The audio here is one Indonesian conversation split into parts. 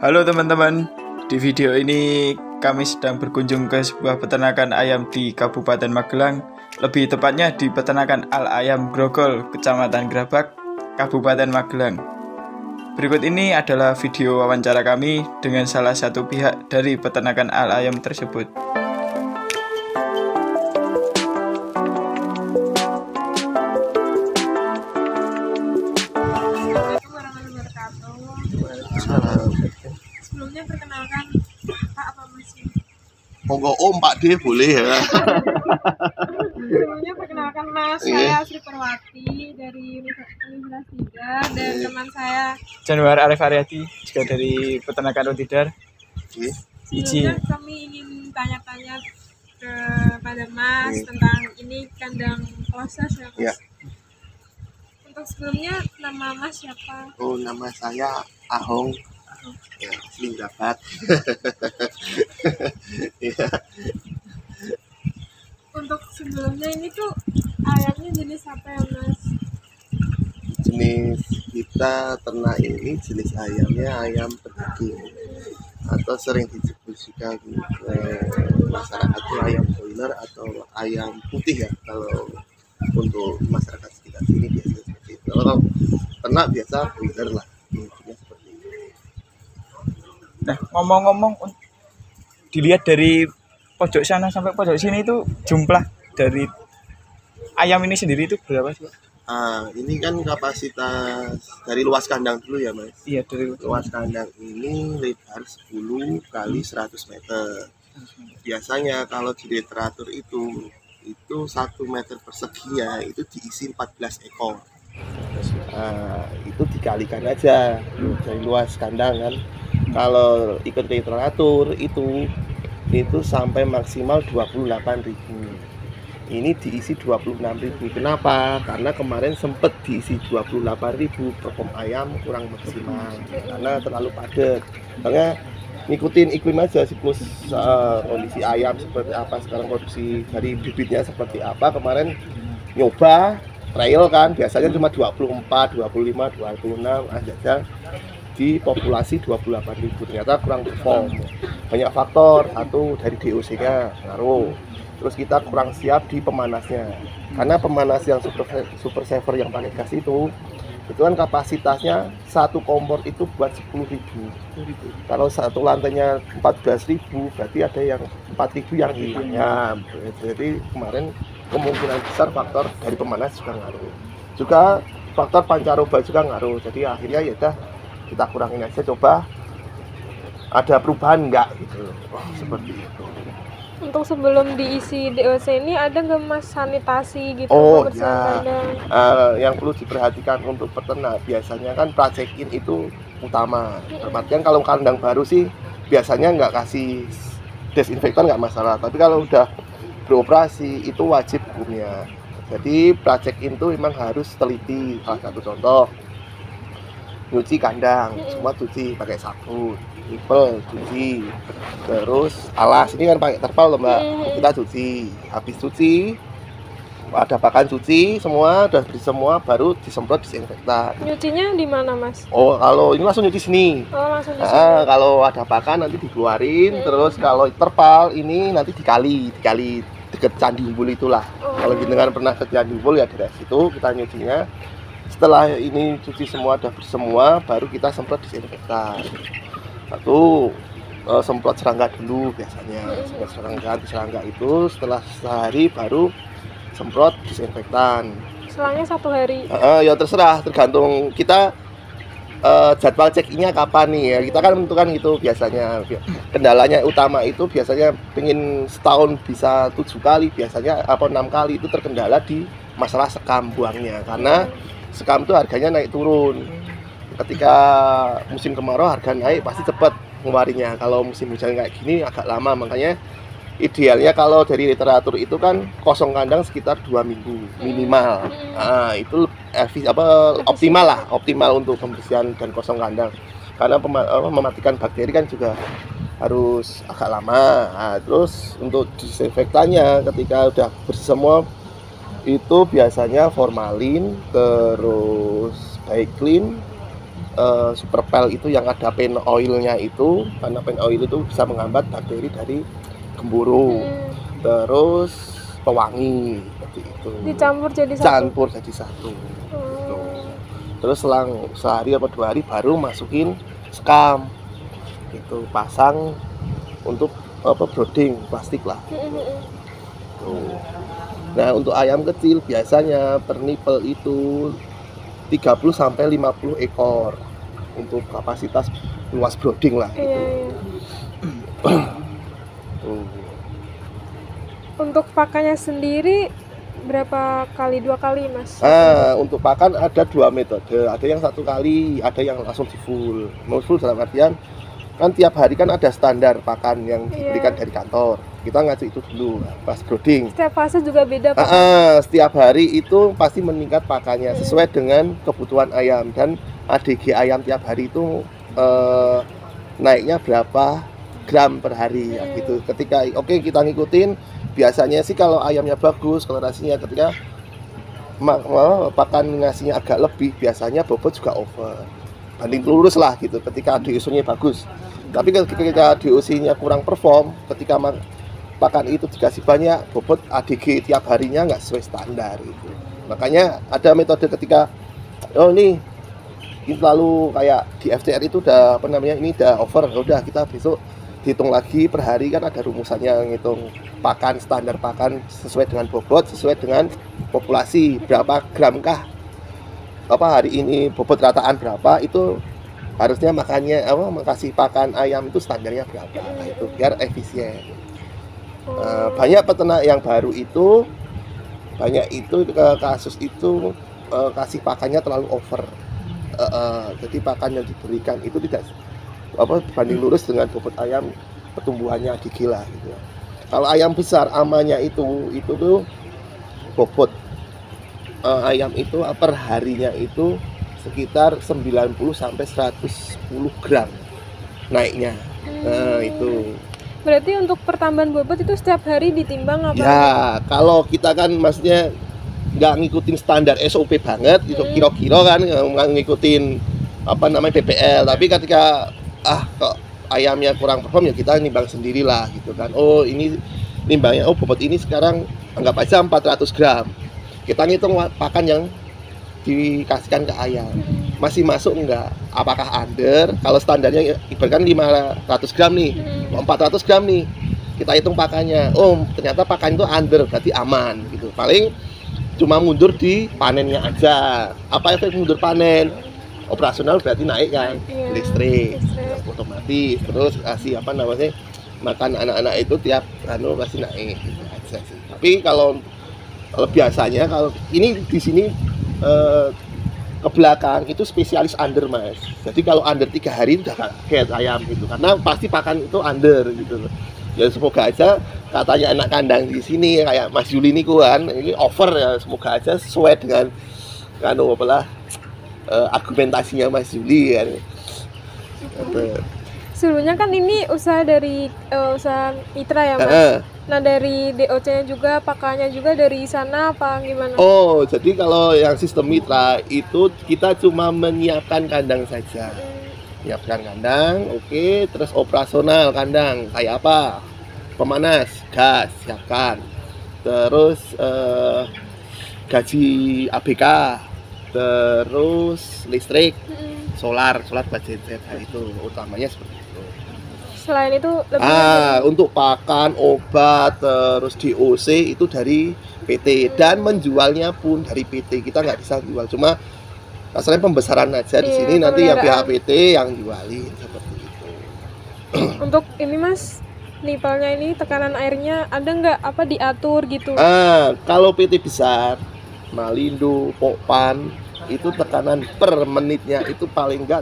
Halo teman-teman, di video ini kami sedang berkunjung ke sebuah peternakan ayam di Kabupaten Magelang, lebih tepatnya di peternakan Al Ayam Grogol, Kecamatan Grabak, Kabupaten Magelang. Berikut ini adalah video wawancara kami dengan salah satu pihak dari peternakan Al Ayam tersebut. Sebelumnya perkenalkan Pak apa masih? Monggo Om Pak D boleh ya. Sebelumnya perkenalkan Mas, saya Sri Perwati dari Universitas 3 dan teman saya Januar Arif Aryadi juga dari peternakan Rotidar. sebelumnya kami ingin tanya-tanya kepada Mas tentang ini kandang proses ya Mas. Ya. Untuk sebelumnya nama Mas siapa? Oh, nama saya Ahong. Ya, asli Grabak. Ya. Untuk sebelumnya ini tuh ayamnya jenis apa ya Mas? Jenis kita ternak ini jenis ayamnya ayam pedaging atau sering disebut juga masyarakat itu ayam broiler atau ayam putih ya kalau untuk masyarakat sekitar sini biasa seperti itu. Kalau ternak biasa broiler lah. Intinya seperti itu. Nah, ngomong-ngomong, dilihat dari pojok sana sampai pojok sini itu jumlah dari ayam ini sendiri itu berapa sih, Pak? Ini kan kapasitas dari luas kandang dulu ya Mas. Iya, dari Luas kandang ini lebar 10 kali 100 meter. Biasanya kalau di literatur itu 1 meter persegi ya itu diisi 14 ekor. Itu dikalikan aja dari luas kandang kan. Kalau ikut literatur itu sampai maksimal 28.000. Ini diisi 26.000. Kenapa? Karena kemarin sempat diisi 28.000, perform ayam kurang maksimal karena terlalu padat. Makanya ngikutin iklim aja siklus kondisi ayam seperti apa sekarang, produksi dari bibitnya seperti apa. Kemarin nyoba trial kan biasanya cuma 24, 25, 26 aja di populasi 28.000, ternyata kurang perform. Banyak faktor, satu dari DOC-nya ngaruh, terus kita kurang siap di pemanasnya karena pemanas yang super saver yang pakai gas itu kan kapasitasnya satu kompor itu buat 10.000. Kalau satu lantainya 14.000 berarti ada yang 4.000 yang hilangnya. Jadi kemarin kemungkinan besar faktor dari pemanas juga ngaruh, juga faktor pancaroba juga ngaruh. Jadi akhirnya ya udah kita kurangin aja, coba ada perubahan enggak gitu. Seperti itu. Untuk sebelum diisi DOC ini ada nggak Mas sanitasi gitu? Oh ya, yang perlu diperhatikan untuk peternak biasanya kan pra-check-in itu utama. Artinya kalau kandang baru sih biasanya nggak kasih desinfektan nggak masalah, tapi kalau udah beroperasi itu wajib hukumnya. Jadi pra-check-in itu memang harus teliti. Salah satu contoh, nyuci kandang, semua cuci pakai sabun, nipel cuci, terus alas ini kan pakai terpal loh Mbak, kita cuci. Habis cuci ada pakan cuci semua, udah bersih semua, baru disemprot disinfektan. Nyucinya di mana Mas? Oh, kalau ini langsung nyuci sini. Oh, langsung di sini. Kalau ada pakan nanti dikeluarin, terus kalau terpal ini nanti dikali deket Candi Umbul itulah. Kalau jenengan pernah ke Candi Umbul ya dari situ kita nyucinya. Setelah ini cuci semua udah bersih semua, baru kita semprot disinfektan. Satu semprot serangga dulu biasanya, semprot serangga itu setelah sehari baru semprot disinfektan. Selangnya 1 hari. Ya terserah, tergantung kita jadwal check-in-nya kapan nih ya. Kita kan menentukan gitu biasanya. Kendalanya utama itu biasanya pengen setahun bisa 7 kali, biasanya 6 kali itu terkendala di masalah sekam buangnya, karena sekam itu harganya naik turun. Ketika musim kemarau harga naik pasti cepat ngeluarinya. Kalau musim hujan kayak gini agak lama, makanya idealnya kalau dari literatur itu kan kosong kandang sekitar 2 minggu minimal. Itu optimal untuk pembersihan dan kosong kandang. Karena mematikan bakteri kan juga harus agak lama. Terus untuk disinfektannya ketika udah bersih semua itu biasanya formalin, terus baik clean, super pel itu yang ada pen oilnya itu, karena pen oil itu bisa menghambat bakteri dari gemuruh. Terus pewangi seperti itu. Dicampur jadi satu. Campur jadi satu. Gitu. Terus selang sehari atau 2 hari baru masukin sekam. Itu pasang untuk brooding plastik lah. Tuh. Nah, untuk ayam kecil biasanya per nipel itu 30 sampai 50 ekor untuk kapasitas luas brooding lah gitu. Untuk pakannya sendiri berapa kali? 2 kali, Mas? Untuk pakan ada 2 metode. Ada yang 1 kali, ada yang langsung di full. Full dalam artian kan tiap hari kan ada standar pakan yang diberikan dari kantor. Kita ngacu itu dulu pas brooding. Setiap fase juga beda, Pak? Setiap hari itu pasti meningkat pakannya sesuai dengan kebutuhan ayam, dan ADG ayam tiap hari itu naiknya berapa gram per hari ya, gitu. Ketika kita ngikutin, biasanya sih kalau ayamnya bagus toleransinya, ketika pakan ngasihnya agak lebih, biasanya bobot juga over banding lurus lah gitu ketika DOC-nya bagus. Tapi ketika DOC-nya kurang perform, ketika pakan itu dikasih banyak, bobot ADG tiap harinya nggak sesuai standar gitu. Makanya ada metode ketika ini lalu kayak di FTR itu udah ini udah over, udah kita besok hitung lagi per hari, kan ada rumusannya, ngitung pakan, standar pakan sesuai dengan bobot, sesuai dengan populasi, berapa gram kah hari ini bobot rataan berapa, itu harusnya makannya makasih pakan ayam itu standarnya berapa, nah, itu biar efisien. Banyak peternak yang baru itu kasus itu kasih pakannya terlalu over, jadi pakan yang diberikan itu tidak banding lurus dengan bobot ayam pertumbuhannya gila gitu. Kalau ayam besar amannya itu tuh bobot ayam itu per harinya itu sekitar 90 sampai 110 gram naiknya. Nah, itu. Berarti untuk pertambahan bobot itu setiap hari ditimbang apa? Ya, kalau kita kan maksudnya nggak ngikutin standar SOP banget, itu kira-kira kan nggak ngikutin PPL, tapi ketika kok ayamnya kurang perform ya kita nimbang sendirilah gitu kan. Ini nimbangnya bobot ini sekarang anggap aja 400 gram. Kita ngitung pakan yang dikasihkan ke ayam masih masuk enggak, apakah under. Kalau standarnya ibaratkan 500 gram nih, 400 gram nih, kita hitung pakannya, ternyata pakan itu under, berarti aman gitu. Paling cuma mundur di panennya aja. Apa efek mundur panen? Operasional berarti naik kan, listrik otomatis, terus kasih makan anak-anak itu tiap pasti naik gitu aja sih. Tapi kalau biasanya kalau ini di sini ke belakang itu spesialis under, Mas. Jadi kalau under 3 hari itu udah kaget ayam gitu, karena pasti pakan itu under gitu loh. Ya semoga aja katanya anak kandang di sini kayak Mas Yuli ini over ya, semoga aja sesuai dengan argumentasinya Mas Yuli kan. Sebelumnya kan ini usaha dari usaha mitra ya, Mas. Nah, dari DOC-nya juga, pakannya juga dari sana apa gimana? Jadi kalau yang sistem mitra itu kita cuma menyiapkan kandang saja. Menyiapkan kandang, oke, terus operasional kandang kayak apa? Pemanas, gas, siapkan. Terus gaji ABK, terus listrik, solar budget itu utamanya seperti itu. Selain itu lebih untuk pakan, obat, terus DOC itu dari PT, dan menjualnya pun dari PT. Kita nggak bisa jual, cuma asalnya pembesaran aja di sini, nanti yang pihak PT yang jualin seperti itu. Untuk ini, Mas, nipelnya ini tekanan airnya ada nggak diatur gitu? Kalau PT besar, Malindo, Pokpan, itu tekanan per menitnya itu paling nggak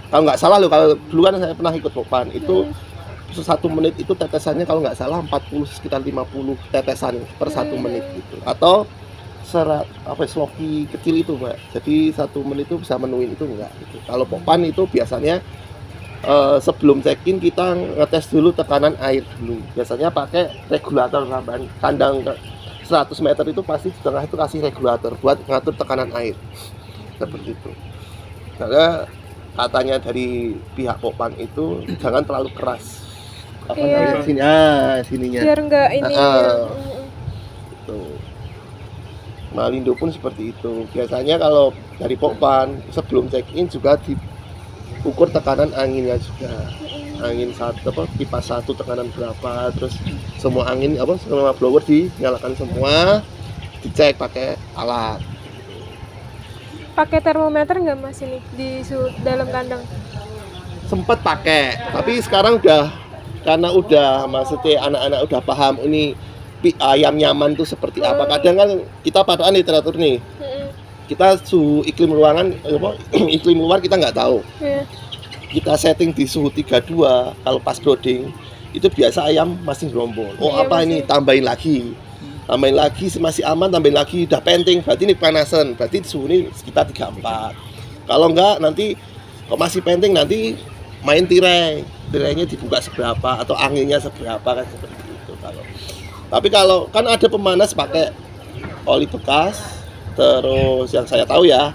kalau nggak salah loh, kalau dulu kan saya pernah ikut Pokpan, itu 1 menit itu tetesannya kalau nggak salah sekitar 50 tetesan per 1 menit gitu. Atau sloki kecil itu, Mbak. Jadi 1 menit itu bisa menuin itu enggak gitu. Kalau Pokpan itu biasanya sebelum check-in kita ngetes dulu tekanan air dulu. Biasanya pakai regulator tambahan. Kandang 100 meter itu pasti di tengah itu kasih regulator buat ngatur tekanan air. Seperti itu. Karena katanya dari pihak Pokpan itu jangan terlalu keras. Apa Iya. namanya sini? Sininya. Biar nggak ini. Tuh. Malindo pun seperti itu. Biasanya kalau dari Pokpan sebelum check-in juga diukur tekanan anginnya juga. Angin kipas 1 tekanan berapa, terus semua angin semua blower dinyalakan semua, dicek pakai alat. Pakai termometer nggak Mas ini di dalam kandang? Sempat pakai, tapi sekarang karena maksudnya anak-anak udah paham ini ayam nyaman tuh seperti apa. Kadang kan kita patokan literatur nih, kita suhu iklim ruangan iklim luar kita nggak tahu. Kita setting di suhu 32, kalau pas brooding itu biasa ayam masih gerombol. Ini tambahin lagi masih aman, tambahin lagi udah penting, berarti ini panasan, berarti suhu ini sekitar 34. Kalau enggak nanti masih penting, nanti main tirainya dibuka seberapa atau anginnya seberapa kan, seperti itu. Tapi kalau kan ada pemanas pakai oli bekas, terus yang saya tahu ya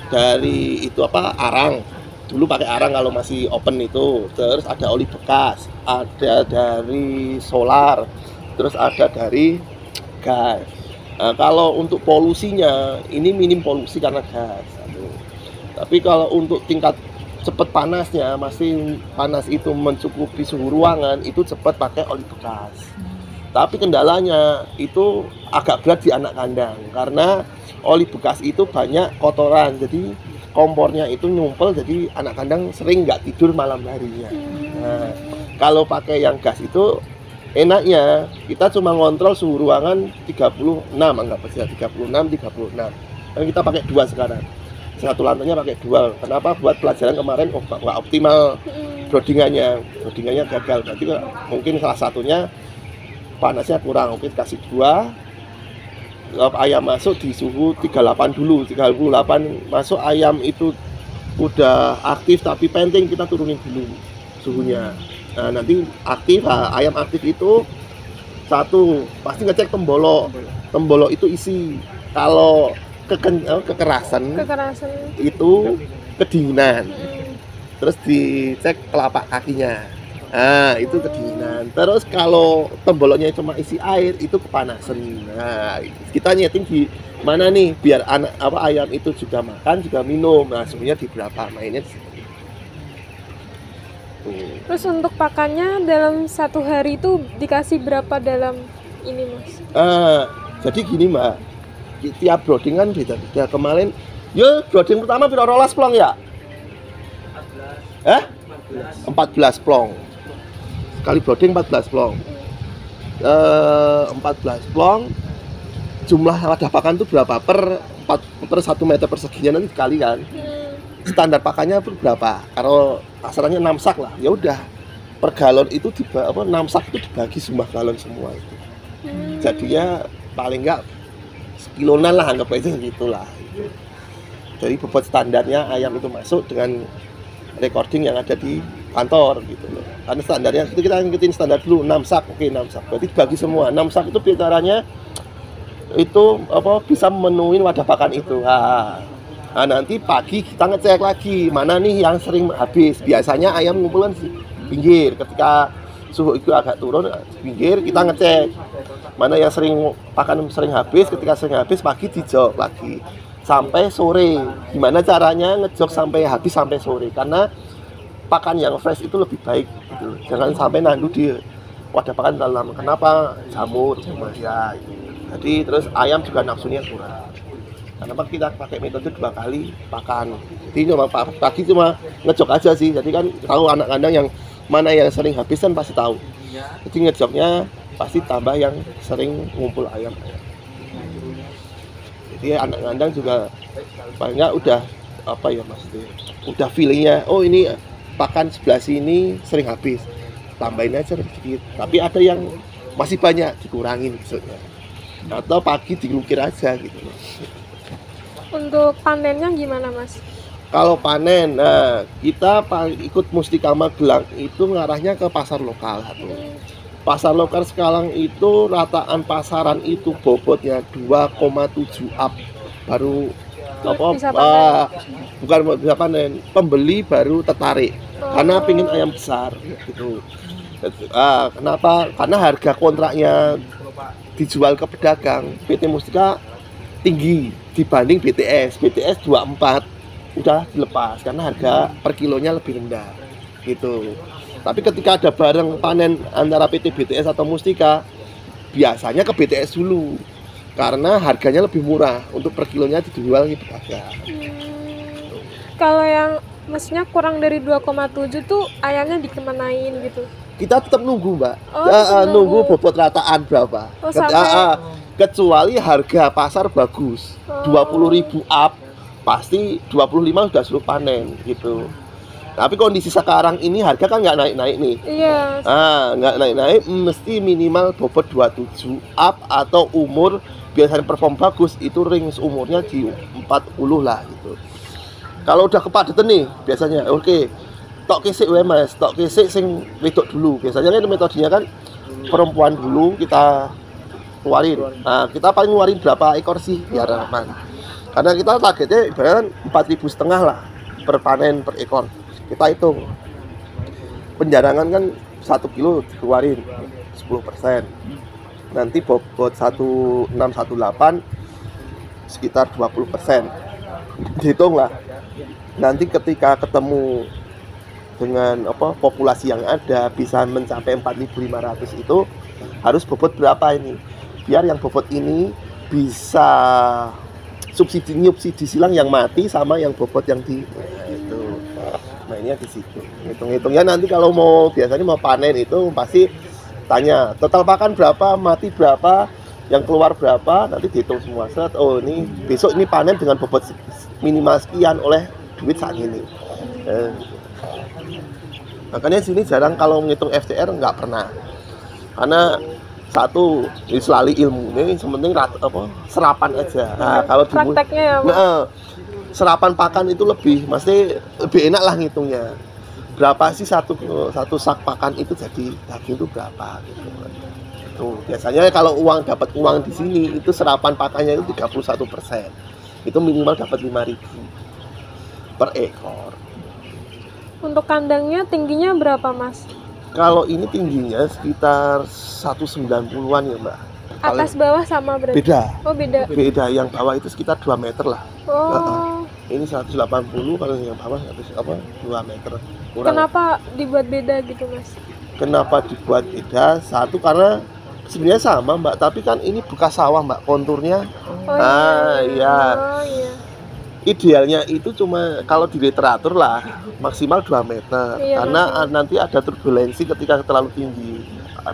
dari itu arang. Dulu pakai arang kalau masih open itu, terus ada oli bekas, ada dari solar, terus ada dari gas. Nah, kalau untuk polusinya ini minim polusi karena gas. Tapi kalau untuk tingkat cepat panasnya, masih panas itu mencukupi suhu ruangan, itu cepat pakai oli bekas. Tapi kendalanya itu agak berat di anak kandang karena oli bekas itu banyak kotoran, jadi kompornya itu nyumpel, jadi anak kandang sering nggak tidur malam harinya. Nah, kalau pakai yang gas itu enaknya kita cuma ngontrol suhu ruangan 36, anggap saja 36. Dan kita pakai 2 sekarang. Satu lantainya pakai 2. Kenapa? Buat pelajaran kemarin nggak optimal broodingannya gagal. Berarti mungkin salah satunya panasnya kurang, mungkin kasih 2. Ayam masuk di suhu 38 dulu, 38 masuk ayam itu udah aktif, tapi penting kita turunin dulu suhunya. Nah, nanti ayam aktif itu pasti ngecek tembolok itu isi. Kalau kekerasan itu kedinginan, terus dicek telapak kakinya. Nah, itu kedinginan. Terus kalau temboloknya cuma isi air, itu kepanasan. Nah, kita nyeting di mana nih biar ayam itu juga makan, juga minum. Nah, sebenarnya di berapa mainnya di sini. Terus untuk pakannya dalam 1 hari itu dikasih berapa dalam ini Mas? Jadi gini Mbak, tiap brooding kan beda-beda. Kemarin, brooding pertama piro 12 plong ya? 14 plong. Kali brooding 14 plong. 14 plong. Jumlah wadah pakan itu berapa per 1 meter perseginya nanti dikali kan. Standar pakannya berapa? Kalau asarannya 6 sak lah. Ya udah. Per galon itu 6 sak itu dibagi jumlah galon semua itu. Jadinya paling enggak sekilonan lah, anggap aja gitulah. Jadi bobot standarnya ayam itu masuk dengan recording yang ada di kantor gitu loh. Karena standarnya itu kita ngikutin standar dulu 6 sak. Oke, 6 sak. Berarti dibagi semua. 6 sak itu bicaranya itu bisa memenuhi wadah pakan itu. Nah, nanti pagi kita ngecek lagi mana nih yang sering habis. Biasanya ayam ngumpulkan di pinggir. Ketika suhu itu agak turun di pinggir, kita ngecek mana yang pakan sering habis. Ketika sering habis pagi dijok lagi sampai sore. Gimana caranya ngejok sampai habis sampai sore? Karena pakan yang fresh itu lebih baik gitu. Jangan sampai nandu di wadah pakan terlalu lama. Kenapa? Jamur ya itu. Jadi terus ayam juga nafsunya kurang. Kenapa kita pakai metode 2 kali pakan? Jadi cuma pagi cuma ngejok aja sih. Jadi kan tahu anak kandang yang mana yang sering habis kan pasti tahu. Jadi ngejoknya pasti tambah yang sering ngumpul ayam. Jadi anak kandang juga banyak udah udah feelingnya. Oh ini pakan sebelah sini sering habis, tambahin aja sedikit. Tapi ada yang masih banyak dikurangin maksudnya. Atau pagi dilukir aja gitu. Untuk panennya gimana Mas? Kalau panen, kita ikut Mustika Magelang itu ngarahnya ke pasar lokal. Pasar lokal sekarang itu rataan pasaran itu bobotnya 2,7 up, baru Bisa panen. bukan bisa panen, pembeli baru tertarik karena pingin ayam besar gitu. Kenapa? Karena harga kontraknya dijual ke pedagang PT Mustika tinggi dibanding BTS. BTS 24 udah dilepas karena harga per kilonya lebih rendah gitu. Tapi ketika ada bareng panen antara PT BTS atau Mustika, biasanya ke BTS dulu karena harganya lebih murah, untuk per kilonya dijual di pedagang. Kalau yang maksudnya kurang dari 2,7 tuh ayamnya dikemanain gitu? Kita tetap nunggu, Mbak. Nunggu. Nunggu bobot rataan berapa. Kecuali harga pasar bagus, 20.000 up, pasti 25 sudah suruh panen gitu. Tapi kondisi sekarang ini harga kan nggak naik-naik nih. Iya. Nggak naik-naik, mesti minimal bobot 27 up atau umur biasanya perform bagus itu range umurnya di 40 lah gitu. Kalau udah kepadatan nih biasanya oke. Tok kesik wae Mas, tok kesik sing wedok dulu. Biasanya kan metodenya kan perempuan dulu kita keluarin. Nah, kita paling ngeluarin berapa ekor sih biar aman. Karena kita targetnya ibaratnya 4.500 lah per panen per ekor. Kita hitung. Penjarangan kan 1 kilo dikeluarin 10%. Nanti bobot 1618 sekitar 20%. Dihitung lah. Nanti ketika ketemu dengan populasi yang ada bisa mencapai 4.500 itu harus bobot berapa ini biar yang bobot ini bisa subsidi silang yang mati sama yang bobot yang di itu mainnya di situ. Hitung-hitungnya nanti kalau biasanya mau panen itu pasti tanya total pakan berapa, mati berapa, yang keluar berapa, nanti dihitung semua set. Oh ini besok ini panen dengan bobot minimal sekian oleh duit saat ini. Makanya sini jarang kalau menghitung FCR, nggak pernah. Karena satu selalu ilmu ini sementing serapan aja. Nah, kalau prakteknya serapan pakan itu lebih enak lah ngitungnya. Berapa sih satu sak pakan itu jadi daging itu berapa gitu. Tuh, biasanya kalau dapat uang di sini itu serapan pakannya itu 31%. Itu minimal dapat 5.000 per ekor. Untuk kandangnya tingginya berapa Mas? Kalau ini tingginya sekitar 190-an ya Mbak. Atas bawah sama berarti? Beda. Oh beda. Beda, yang bawah itu sekitar 2 meter lah. Oh. Ini 180, kalau yang bawah 2 meter. Kurang. Kenapa dibuat beda gitu Mas? Kenapa dibuat beda? Satu karena sebenarnya sama Mbak, tapi kan ini bekas sawah Mbak, konturnya. Iya. Oh iya. Idealnya itu cuma kalau di literatur lah maksimal 2 meter karena nanti ada turbulensi ketika terlalu tinggi,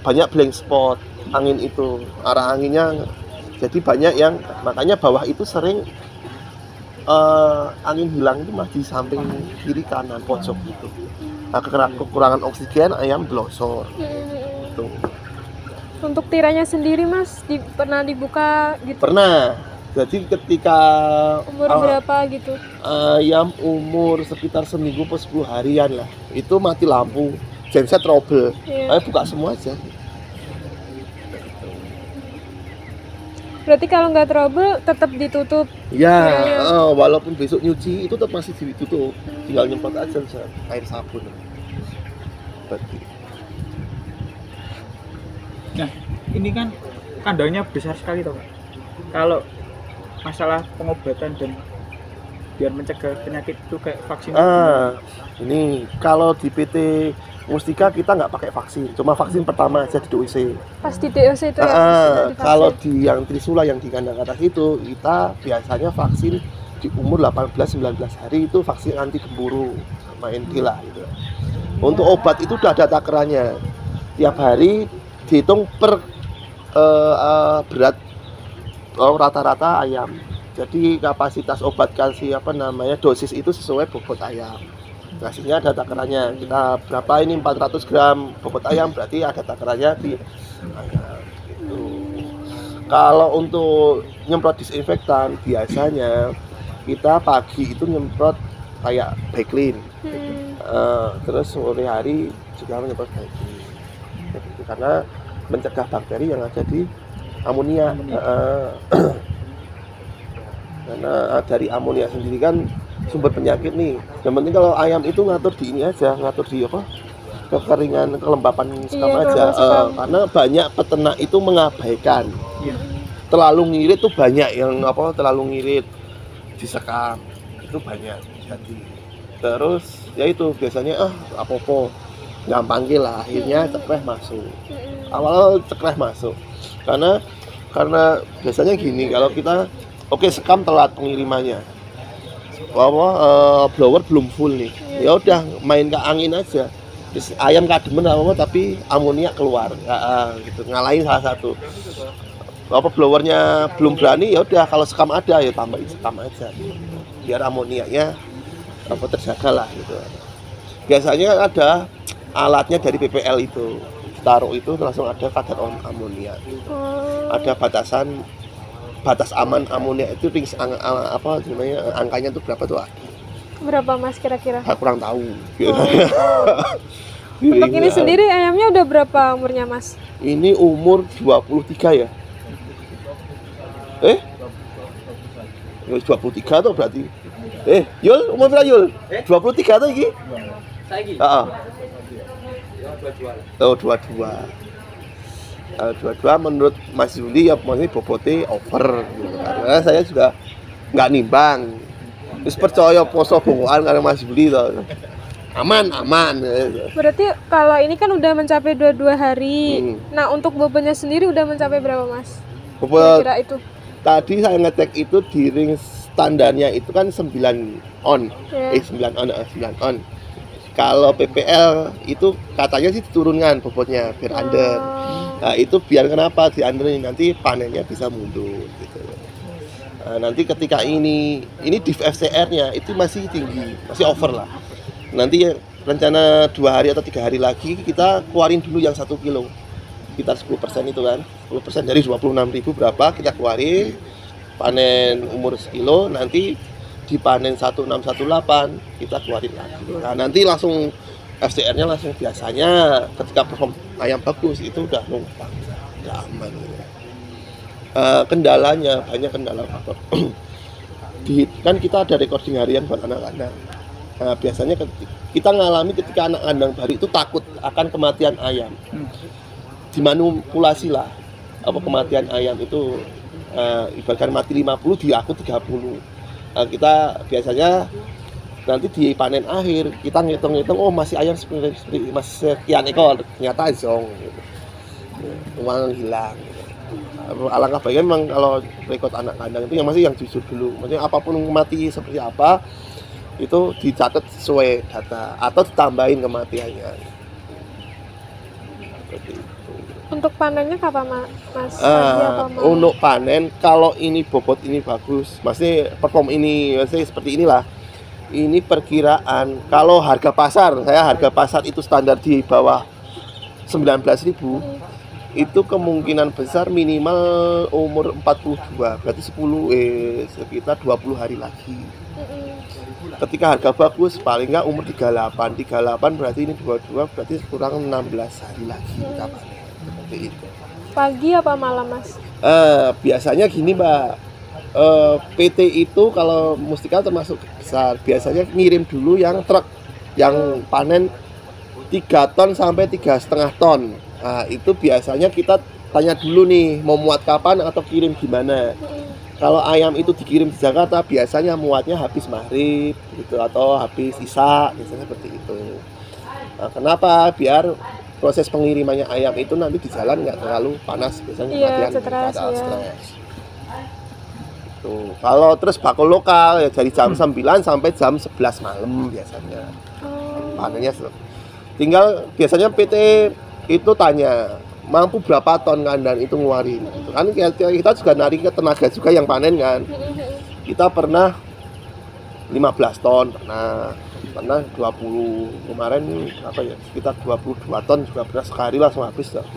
banyak blank spot angin itu, arah anginnya jadi banyak yang makanya bawah itu sering angin hilang itu masih di samping kiri kanan pojok gitu. Nah, kekurangan oksigen ayam blosor gitu. Untuk tiranya sendiri Mas pernah dibuka gitu? Pernah. Jadi ketika umur berapa gitu? Ayam umur sekitar seminggu atau 10 harian lah, itu mati lampu, genset trouble, ayo buka semua aja. Berarti kalau nggak trouble tetap ditutup? Ya, walaupun besok nyuci itu tetap masih ditutup, tinggal nyemprot aja air sabun. Berarti. Nah, ini kan kandangnya besar sekali toh. Kalau masalah pengobatan dan biar mencegah penyakit itu kayak vaksin. Ini kalau di PT Mustika kita nggak pakai vaksin, cuma vaksin pertama aja di DOC. Pas di DOC itu kalau di yang Trisula yang di kandang atas itu kita biasanya vaksin di umur 18-19 hari itu vaksin anti kemburu sama NG lah gitu. Untuk obat itu udah ada takarannya, tiap hari dihitung per berat rata-rata ayam. Jadi kapasitas obat kasih dosis itu sesuai bobot ayam. Kasihnya ada takarannya. Kita berapa ini 400 gram bobot ayam berarti ada takarannya di ayam. Gitu. Kalau untuk nyemprot disinfektan biasanya kita pagi itu nyemprot kayak Backlin. Terus sore hari juga menyemprot Backlin. Karena mencegah bakteri yang ada di amonia. Karena dari amonia sendiri kan sumber penyakit nih. Yang penting kalau ayam itu ngatur di ini aja, ngatur di apa? Kekeringan, kelembapan sekam Iya, aja. kelembapan sekam. Karena banyak peternak itu mengabaikan. Iya. Terlalu ngirit tuh banyak yang apa? Terlalu ngirit disekam. Itu banyak jadi. Terus ya itu biasanya apa-apa gampang lah, akhirnya cekreh masuk. Awal cekreh masuk. Karena biasanya gini, kalau kita oke sekam telat pengirimannya. Blower belum full nih. Ya udah main ke angin aja. Terus ayam kademen apa tapi amonia keluar. Gitu ngalahin salah satu. Blowernya belum berani, ya udah kalau sekam ada ya tambahin sekam aja. Biar amonianya terjaga lah gitu. Biasanya ada alatnya dari PPL itu. Taruh itu langsung ada kadar amonia. Ada batas aman amonia itu angkanya itu berapa tuh? Berapa Mas kira-kira? Saya kurang tahu. Untuk ini sendiri ayamnya udah berapa umurnya Mas? Ini umur 23 ya. 23 tuh berarti. Yul, umur berapa Yul? 23 tuh iki? Saiki. Heeh. Oh, 22. 22 menurut Mas Yuli ya maksudnya bobotnya over gitu. Karena saya juga nggak nimbang. Terus percaya poso bongokan karena Mas Yuli tuh. Aman. Berarti kalau ini kan udah mencapai 22 hari. Nah, untuk bobotnya sendiri udah mencapai berapa Mas? Bobot Kira-kira itu. tadi saya ngecek itu di ring standarnya itu kan 9 on. 9 on. Kalau PPL itu katanya sih diturunkan bobotnya biar under. Nah, itu biar kenapa di under ini nanti panennya bisa mundur gitu. Nah, nanti ketika ini div FCR-nya itu masih tinggi, masih over lah. Nanti rencana 2 hari atau 3 hari lagi kita keluarin dulu yang 1 kilo. Sekitar 10% itu kan. 10% dari 26.000 berapa kita keluarin. Panen umur sekilo nanti dipanen 1618 kita keluarin lagi. Nah, nanti langsung FCR-nya langsung biasanya ketika perform ayam bagus itu udah numpang, udah aman. Kendalanya banyak kendala faktor. Kan kita ada recording harian buat anak-anak. Nah, biasanya kita ngalami ketika anak kandang baru itu takut akan kematian ayam. Dimanipulasi lah kematian ayam itu ibaratkan mati 50 di aku 30. Kita biasanya nanti di panen akhir kita ngitung-ngitung masih ayam masih sekian ekor, ternyata zong gitu. Uang hilang gitu. Alangkah baiknya memang kalau rekod anak kandang itu yang masih yang jujur dulu, maksudnya apapun mati seperti apa itu dicatat sesuai data atau ditambahin kematiannya seperti itu. Untuk panennya kapan Mas? Untuk panen kalau ini bobot ini bagus, masih perform ini masih seperti inilah. Ini perkiraan kalau harga pasar itu standar di bawah 19.000 itu kemungkinan besar minimal umur 42 berarti sekitar 20 hari lagi. Ketika harga bagus paling nggak umur 38 berarti ini 22 berarti kurang 16 hari lagi kita panen. Seperti itu. Pagi apa malam Mas? Biasanya gini Mbak, PT itu kalau Mustika termasuk besar biasanya ngirim dulu yang truk yang panen 3 ton sampai 3,5 ton. Nah, itu biasanya kita tanya dulu nih mau muat kapan atau kirim gimana. Kalau ayam itu dikirim di Jakarta biasanya muatnya habis maghrib gitu atau habis isya biasanya seperti itu. Nah, kenapa? Biar proses pengirimannya ayam itu nanti di jalan nggak terlalu panas biasanya stres. Tuh. Kalau terus bakul lokal ya dari jam 9 sampai jam 11 malam biasanya. Panennya tinggal biasanya PT itu tanya mampu berapa ton kandang itu ngeluarin. Gitu. Kan kita juga narik ke tenaga juga yang panen kan. Kita pernah 15 ton pernah 20 kemarin sekitar 22 ton juga pernah sekali langsung habis nah.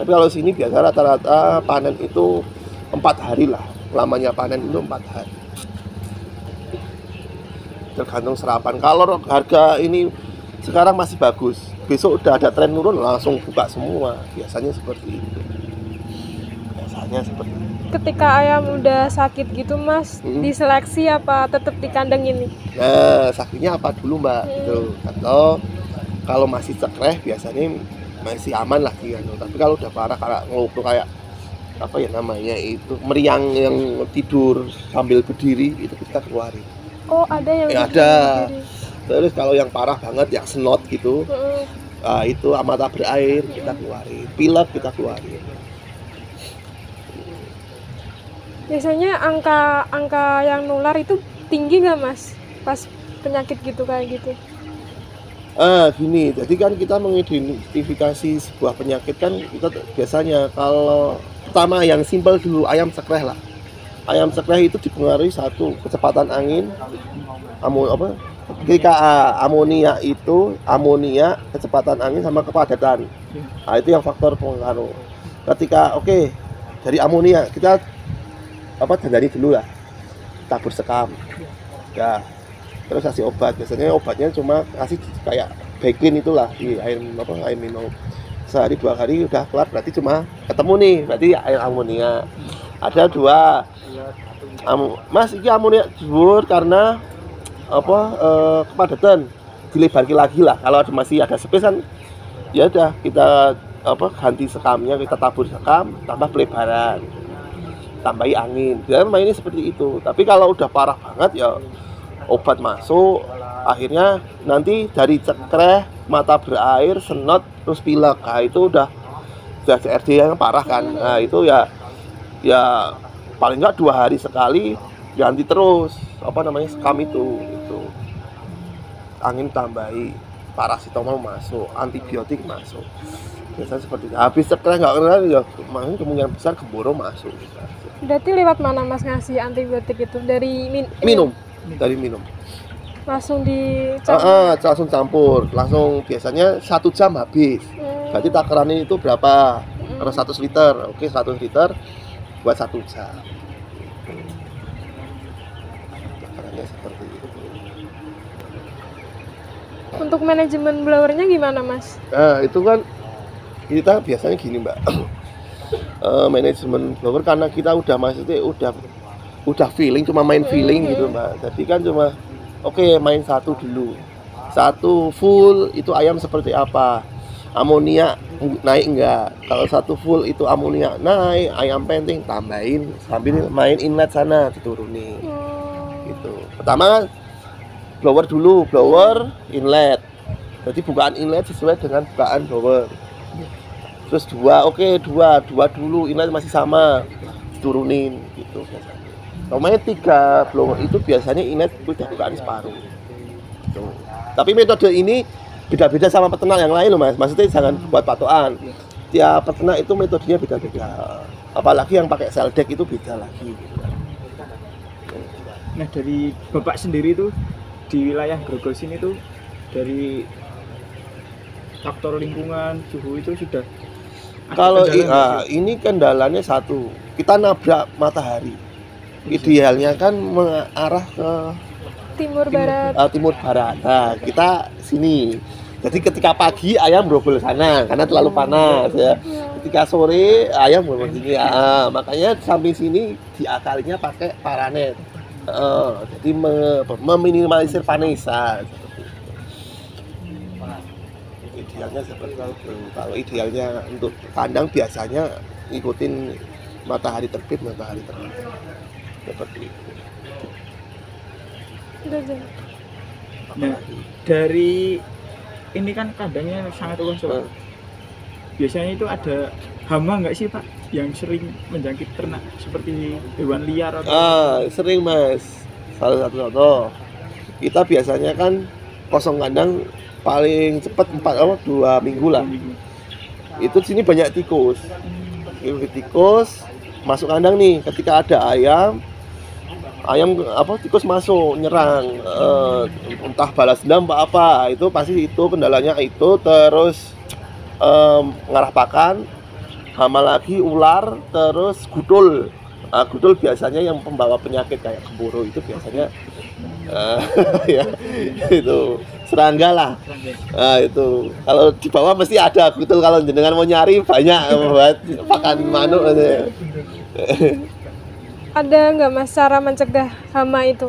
Tapi kalau sini biasa rata-rata panen itu 4 hari lah, lamanya panen itu 4 hari tergantung serapan. Kalau harga ini sekarang masih bagus, besok udah ada tren turun langsung buka semua, biasanya seperti itu. ketika ayam udah sakit gitu Mas, diseleksi apa tetap di kandang ini? Nah, sakitnya apa dulu Mbak? Gitu. Atau kalau masih cekreh biasanya masih aman lah gitu. Tapi kalau udah parah kayak ngeluh kayak apa ya namanya itu meriang yang tidur sambil berdiri itu kita keluarin. Oh, ada yang Ya, tidur ada. berdiri. Terus kalau yang parah banget yang senot gitu, nah, itu mata berair kita keluarin, pilek kita keluarin. Biasanya angka yang nular itu tinggi nggak Mas? Pas penyakit gitu kayak gitu. Gini, jadi kan kita mengidentifikasi sebuah penyakit kan kita biasanya kalau pertama yang simpel dulu ayam sekreh lah. Ayam sekreh itu dipengaruhi satu kecepatan angin, ketika amonia kecepatan angin sama kepadatan. Nah, itu yang faktor pengaruh. Ketika dari amonia kita dandani dulu lah, tabur sekam, ya, terus kasih obat. Biasanya obatnya cuma kasih kayak Backlin itulah di air minum. Sehari 2 hari udah kelar, berarti cuma ketemu nih, berarti air amonia. Ada 2. Mas, ini amonia jebur karena kepadatan, dilebarkan lagi lah. Kalau masih ada space kan, ya udah kita ganti sekamnya, kita tabur sekam, tambah pelebaran, tambahi angin. Dan mainnya seperti itu. Tapi kalau udah parah banget ya obat masuk, akhirnya nanti dari cekreh, mata berair, senot, terus pilek. Nah, itu udah CRD yang parah kan. Nah, itu ya paling enggak 2 hari sekali ganti terus sekam itu. Angin tambahi, paracetamol masuk, antibiotik masuk. Biasanya seperti itu. Habis cekreh nggak kena ya kemungkinan besar keboro masuk. Berarti lewat mana Mas ngasih antibiotik itu? Dari minum. Dari minum. Langsung dicampur? Langsung campur. Langsung biasanya 1 jam habis. Berarti takarannya itu berapa? Karena 100 liter. Oke, 100 liter buat 1 jam. Takarannya seperti itu. Untuk manajemen blowernya gimana Mas? Nah, itu kan kita biasanya gini Mbak. Manajemen blower karena kita udah udah feeling, cuma main feeling gitu Mbak. Jadi kan cuma main 1 dulu. 1 full itu ayam seperti apa? Amonia naik enggak? Kalau 1 full itu amonia naik, ayam penting tambahin sambil main inlet sana diturunin. Gitu. Pertama blower dulu, blower inlet. Jadi bukaan inlet sesuai dengan bukaan blower. Terus 2 dulu, inlet masih sama, diturunin gitu biasanya. Namanya 3 blower itu biasanya inlet udah bukaan separuh. Gitu. Tapi metode ini beda-beda sama peternak yang lain loh Mas. Maksudnya jangan buat patokan. Tiap peternak itu metodenya beda-beda. Apalagi yang pakai seldek itu beda lagi. Gitu. Nah, dari Bapak sendiri tuh di wilayah Grogol sini tuh dari faktor lingkungan, suhu itu sudah kalau ini kendalanya satu, kita nabrak matahari. Idealnya kan mengarah ke timur barat. Nah, kita sini. Jadi ketika pagi ayam berobol sana karena terlalu panas ya. Ketika sore ayam berobol sini. Makanya samping sini diakalinya pakai paranet. Jadi meminimalisir panasan. Idealnya seperti itu. Kalau idealnya untuk kandang biasanya ikutin matahari terbit, matahari terbenam. Seperti itu. Nah, dari ini kan kandangnya sangat luas Pak. Biasanya itu ada hama nggak sih Pak yang sering menjangkit ternak seperti hewan liar atau? Sering Mas. Salah satu contoh. Kita biasanya kan kosong kandang paling cepat 2 minggu lah. Itu sini banyak tikus. Tikus masuk kandang nih. Ketika ada ayam tikus masuk nyerang, entah balas dendam apa itu pasti itu kendalanya itu. Terus ngarah pakan, hama lagi, ular, terus gudul. Gudul biasanya yang pembawa penyakit kayak keburu itu biasanya ya itu serangga lah. Itu kalau di bawah mesti ada gudul, kalau jenengan mau nyari banyak buat pakan manuk. ada nggak Mas cara mencegah hama itu?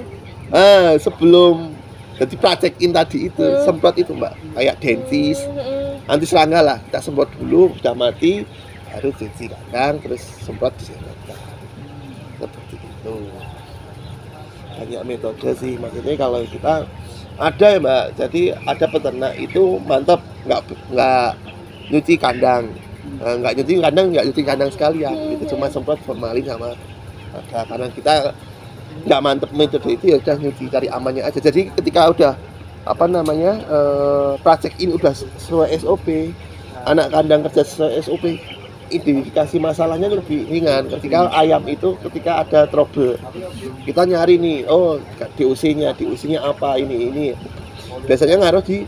Sebelum jadi praktekin tadi itu semprot itu Mbak, kayak dentis, anti serangga lah, kita semprot dulu, udah mati baru cuci kandang terus semprot disemprotkan seperti itu. Banyak metode sih, maksudnya kalau kita ada ya Mbak, jadi ada peternak itu mantap nggak nyuci kandang, nggak nyuci kandang sekalian, itu cuma semprot formalin sama ada, karena kita nggak mantep metode itu ya udah nyuci, cari amannya aja. Jadi ketika udah praktekin udah sesuai SOP, anak kandang kerja sesuai SOP, identifikasi masalahnya lebih ringan. Ketika ayam itu ketika ada trouble, kita nyari nih, oh DOC-nya apa, ini biasanya ngaruh di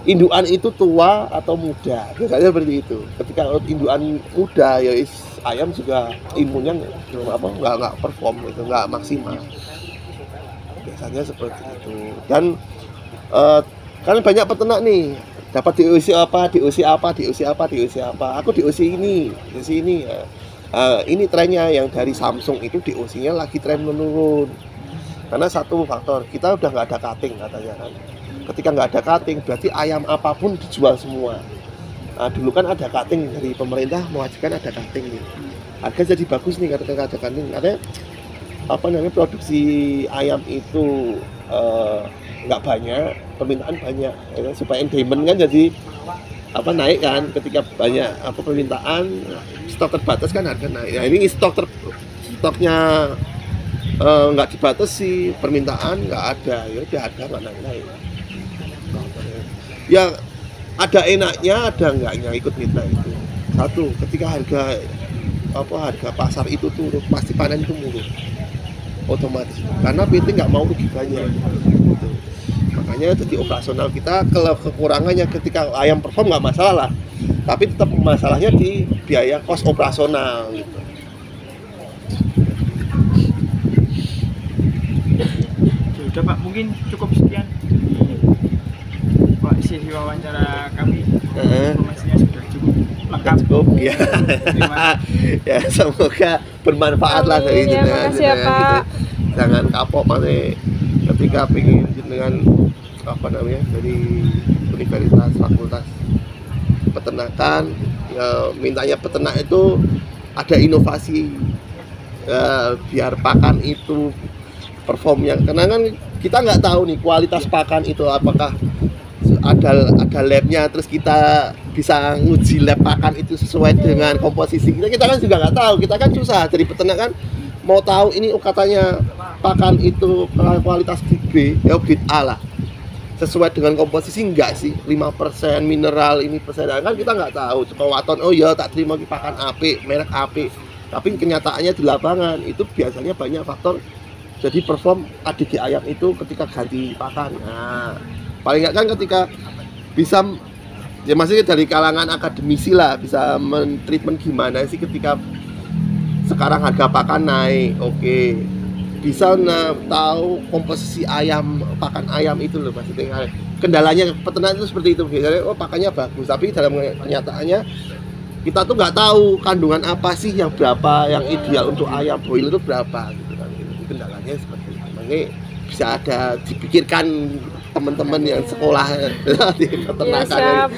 indukan itu tua atau muda, biasanya seperti itu. Ketika indukan muda ya ayam juga imunnya nggak perform, itu nggak maksimal, biasanya seperti itu. Dan kan banyak peternak nih dapat DOC apa, aku DOC ini. Ini trennya yang dari Samsung itu DOC-nya lagi tren menurun karena satu faktor, kita udah nggak ada cutting katanya kan. Ketika nggak ada cutting berarti ayam apapun dijual semua. Dulu kan ada cutting dari pemerintah, mewajibkan ada cutting nih, harga jadi bagus nih karena ada cutting. Karena produksi ayam itu nggak banyak, permintaan banyak ya, supaya endorsement kan jadi naik kan. Ketika banyak permintaan, stok terbatas kan harga naik. Ya ini stoknya nggak dibatasi, permintaan nggak ada, ya udah harga nggak naik. Ya ada enaknya, ada enggaknya ikut mitra itu. Satu, ketika harga pasar itu turun, pasti panen itu murah otomatis, karena PT nggak mau rugi banyak gitu. Makanya jadi operasional kita, kalau kekurangannya ketika ayam perform nggak masalah lah, tapi tetap masalahnya di biaya kos operasional gitu. Sudah Pak, mungkin cukup sekian Pak sesi wawancara kami. Informasinya sudah cukup lengkap. Cukup ya. Ya semoga bermanfaat lah dari jenengan. Makasih ya Pak. Jangan kapok mana ketika pengen dengan dari universitas fakultas peternakan, ya mintanya peternak itu ada inovasi biar pakan itu performnya, karena kan kita nggak tahu nih kualitas pakan itu apakah ada labnya, terus kita bisa nguji lab pakan itu sesuai dengan komposisi kita kan juga nggak tahu. Kita kan susah jadi peternak kan, mau tahu ini katanya pakan itu kualitas grade B, ya grade A lah, sesuai dengan komposisi enggak sih, 5% mineral ini persen, kan kita nggak tahu. Cuma waton, oh ya tak terima pakan AP, merek AP, tapi kenyataannya di lapangan itu biasanya banyak faktor jadi perform ADG ayam itu ketika ganti pakan. Nah, paling nggak kan ketika bisa, ya masih dari kalangan akademisi lah, bisa men-treatment gimana sih ketika sekarang harga pakan naik, oke. Bisa tahu komposisi ayam, pakan ayam itu loh maksudnya. Kendalanya peternak itu seperti itu, biasanya oh pakannya bagus, tapi dalam kenyataannya kita tuh nggak tahu kandungan apa sih yang berapa, yang ideal untuk ayam broiler itu berapa gitu kan. Itu kendalanya seperti itu. Makanya bisa ada dipikirkan teman-teman yang sekolah di peternakan,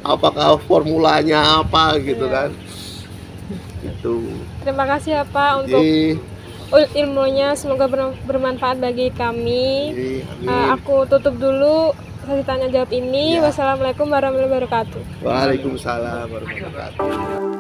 apakah formulanya apa gitu kan. Itu. Terima kasih ya Pak untuk ilmunya, semoga bermanfaat bagi kami. Aku tutup dulu sesi tanya jawab ini. Wassalamualaikum warahmatullahi wabarakatuh. Waalaikumsalam warahmatullahi wabarakatuh.